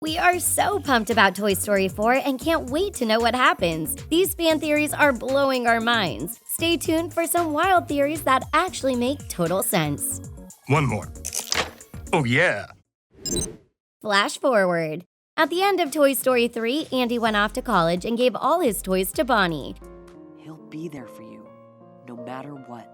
We are so pumped about Toy Story 4 and can't wait to know what happens. These fan theories are blowing our minds. Stay tuned for some wild theories that actually make total sense. One more. Oh, yeah. Flash forward. At the end of Toy Story 3, Andy went off to college and gave all his toys to Bonnie. He'll be there for you, no matter what.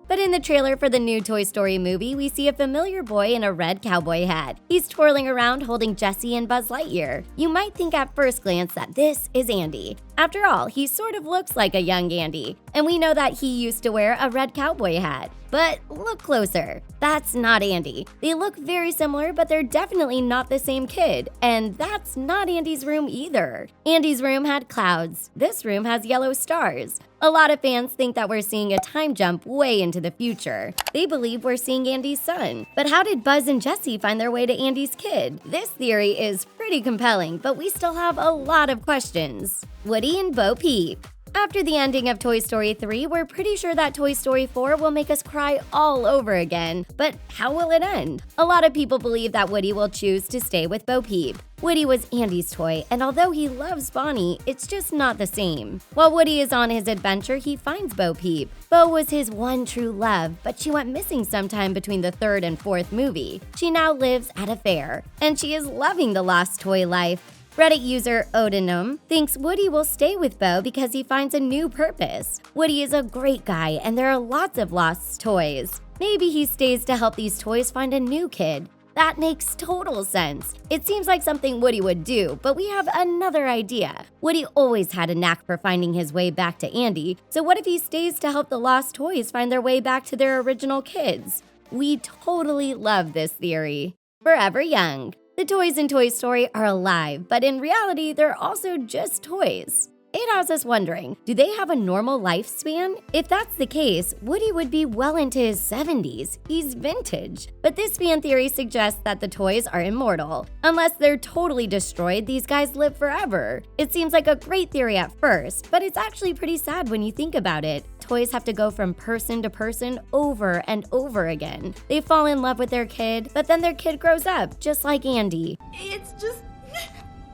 But in the trailer for the new Toy Story movie, we see a familiar boy in a red cowboy hat. He's twirling around holding Jessie and Buzz Lightyear. You might think at first glance that this is Andy. After all, he sort of looks like a young Andy, and we know that he used to wear a red cowboy hat. But look closer. That's not Andy. They look very similar, but they're definitely not the same kid. And that's not Andy's room either. Andy's room had clouds. This room has yellow stars. A lot of fans think that we're seeing a time jump way into the future. They believe we're seeing Andy's son. But how did Buzz and Jessie find their way to Andy's kid? This theory is pretty compelling, but we still have a lot of questions. Woody and Bo Peep. After the ending of Toy Story 3, we're pretty sure that Toy Story 4 will make us cry all over again. But how will it end? A lot of people believe that Woody will choose to stay with Bo Peep. Woody was Andy's toy, and although he loves Bonnie, it's just not the same. While Woody is on his adventure, he finds Bo Peep. Bo was his one true love, but she went missing sometime between the third and fourth movie. She now lives at a fair, and she is loving the lost toy life. Reddit user Odinum thinks Woody will stay with Bo because he finds a new purpose. Woody is a great guy, and there are lots of lost toys. Maybe he stays to help these toys find a new kid. That makes total sense. It seems like something Woody would do, but we have another idea. Woody always had a knack for finding his way back to Andy, so what if he stays to help the lost toys find their way back to their original kids? We totally love this theory. Forever Young. The toys in Toy Story are alive, but in reality, they're also just toys. It has us wondering, do they have a normal lifespan? If that's the case, Woody would be well into his 70s. He's vintage. But this fan theory suggests that the toys are immortal. Unless they're totally destroyed, these guys live forever. It seems like a great theory at first, but it's actually pretty sad when you think about it. Toys have to go from person to person over and over again. They fall in love with their kid, but then their kid grows up, just like Andy. It's just...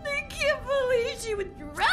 I can't believe she would throw me away!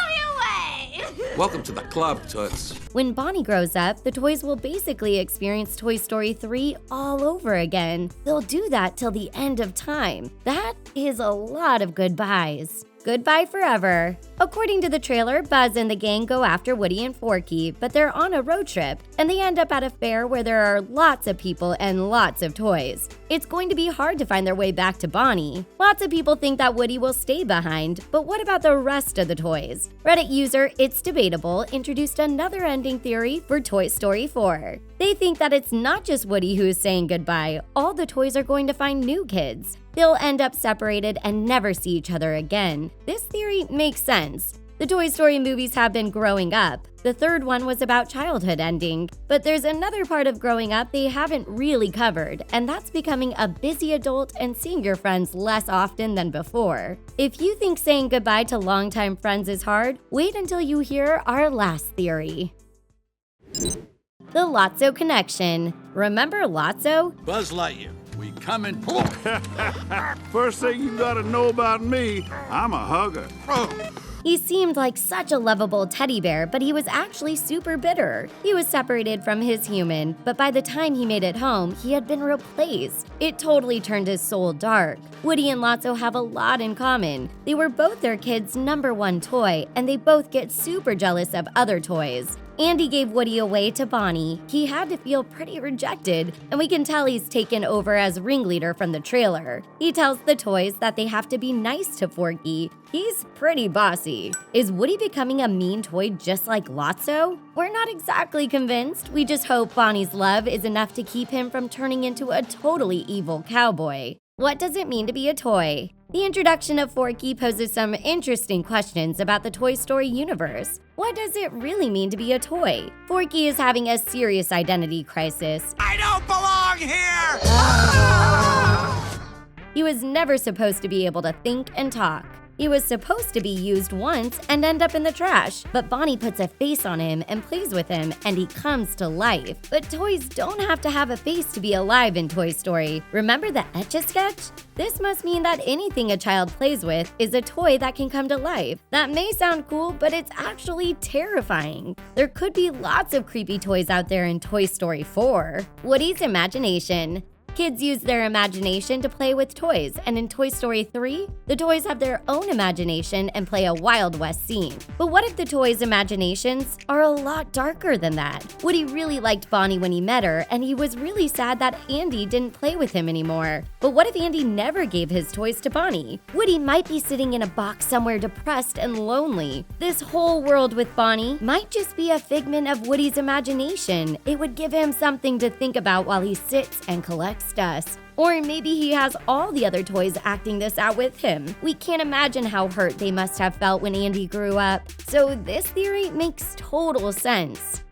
Welcome to the club, Toots. When Bonnie grows up, the toys will basically experience Toy Story 3 all over again. They'll do that till the end of time. That is a lot of goodbyes. Goodbye forever. According to the trailer, Buzz and the gang go after Woody and Forky, but they're on a road trip, and they end up at a fair where there are lots of people and lots of toys. It's going to be hard to find their way back to Bonnie. Lots of people think that Woody will stay behind, but what about the rest of the toys? Reddit user It's Debatable introduced another ending theory for Toy Story 4. They think that it's not just Woody who is saying goodbye, all the toys are going to find new kids. They'll end up separated and never see each other again. This theory makes sense. The Toy Story movies have been growing up. The third one was about childhood ending, but there's another part of growing up they haven't really covered, and that's becoming a busy adult and seeing your friends less often than before. If you think saying goodbye to longtime friends is hard, wait until you hear our last theory. The Lotso Connection. Remember Lotso? Buzz Lightyear, we come in. First thing you gotta know about me, I'm a hugger. He seemed like such a lovable teddy bear, but he was actually super bitter. He was separated from his human, but by the time he made it home, he had been replaced. It totally turned his soul dark. Woody and Lotso have a lot in common. They were both their kids' #1 toy, and they both get super jealous of other toys. Andy gave Woody away to Bonnie. He had to feel pretty rejected, and we can tell he's taken over as ringleader from the trailer. He tells the toys that they have to be nice to Forky. He's pretty bossy. Is Woody becoming a mean toy just like Lotso? We're not exactly convinced. We just hope Bonnie's love is enough to keep him from turning into a totally evil cowboy. What does it mean to be a toy? The introduction of Forky poses some interesting questions about the Toy Story universe. What does it really mean to be a toy? Forky is having a serious identity crisis. I don't belong here! He was never supposed to be able to think and talk. He was supposed to be used once and end up in the trash, but Bonnie puts a face on him and plays with him, and he comes to life. But toys don't have to have a face to be alive in Toy Story. Remember the Etch-a-Sketch? This must mean that anything a child plays with is a toy that can come to life. That may sound cool, but it's actually terrifying. There could be lots of creepy toys out there in Toy Story 4. Woody's imagination. Kids use their imagination to play with toys, and in Toy Story 3, the toys have their own imagination and play a Wild West scene. But what if the toys' imaginations are a lot darker than that? Woody really liked Bonnie when he met her, and he was really sad that Andy didn't play with him anymore. But what if Andy never gave his toys to Bonnie? Woody might be sitting in a box somewhere depressed and lonely. This whole world with Bonnie might just be a figment of Woody's imagination. It would give him something to think about while he sits and collects dust. Or maybe he has all the other toys acting this out with him. We can't imagine how hurt they must have felt when Andy grew up. So this theory makes total sense.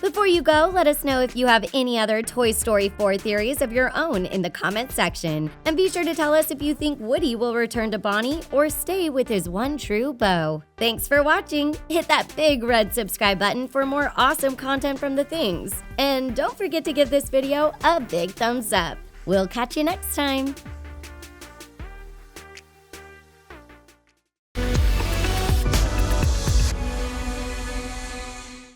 Before you go, let us know if you have any other Toy Story 4 theories of your own in the comment section. And be sure to tell us if you think Woody will return to Bonnie or stay with his one true Bo. Thanks for watching! Hit that big red subscribe button for more awesome content from the things. And don't forget to give this video a big thumbs up. We'll catch you next time!